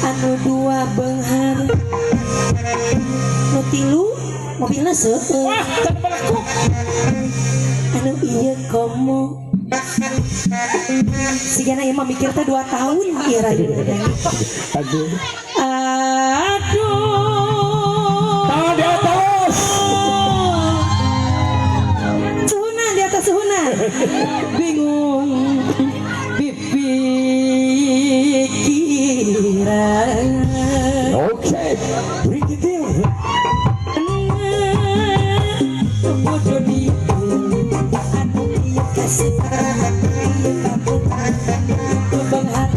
anu dua benghar nu tilu mobilna seueur Wah, tak berlaku. anu ieu komo sigana ieu mah mikir teh 2 tahun kira Aduh. aduh Tangan di atas. suhuna di atas suhuna bingung pikiran Oke. Brigitte. bodoh di anu ieu kasih ieu kaputan itu benghar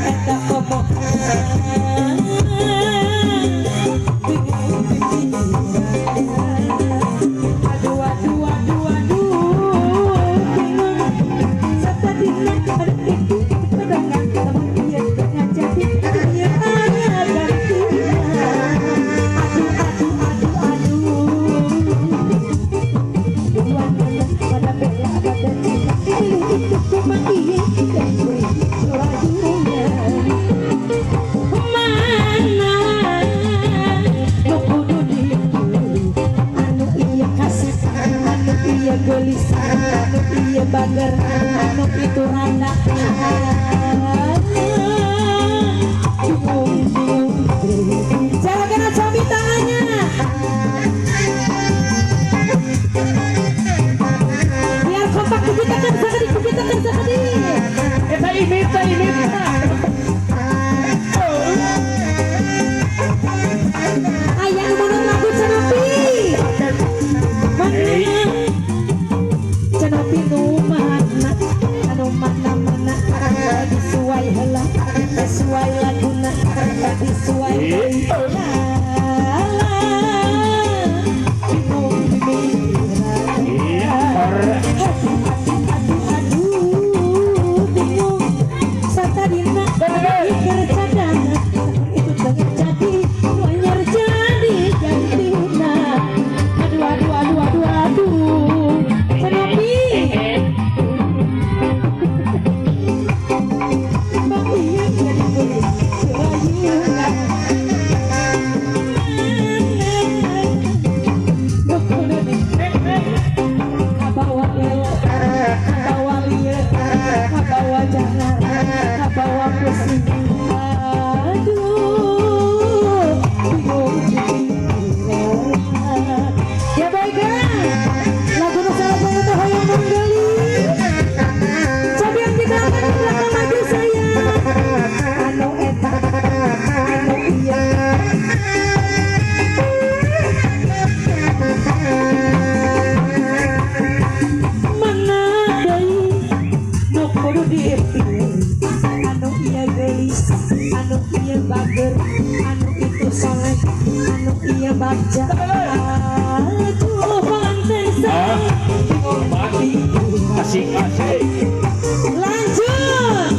eta komo bingung pikiran aduh aduh aduh aduh bingung satadina ada itu pedangan teman ieu tengah jadi ieu aya gantina aduh aduh aduh aduh pada bela pada cinta pilih itu cuma ieu dan beri surayunya mana nu kudu dipilih anu ieu kasih anu ieu gelisah anu ieu bager anu itu randa bingung bingung silakan acabi tangannya biar kompak dikitakan sakadi Kita imit. ayah nu munut lagu Cenopi mana Cenopi nu mana anu mana disuai heula sesuai laguna disuai bingung aduh bingung satadina pikir cadangan itu tengah jadi anyar jadi gantina aduh Cenopi bang iya jadi beli surayunan kabawa elo kabawa lieu kabawa jangan kabawa pusing aduh bingung pikiran ya baiklah lagu nu sareng teh hoyong manggali cobi yang dikelakkan di belakang maju saya anu eta anu iya mana deui nu kudu dipilih anu ieu geulis anu ieu bager anu itu soleh anu ieu bagja aduh panten bingung Asik. lanjut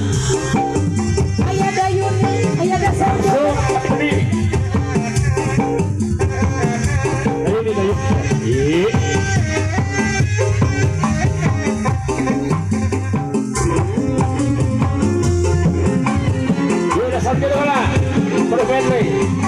aya dayun aya dasar So, ini. Ih. Udah sampai mana? Perfect.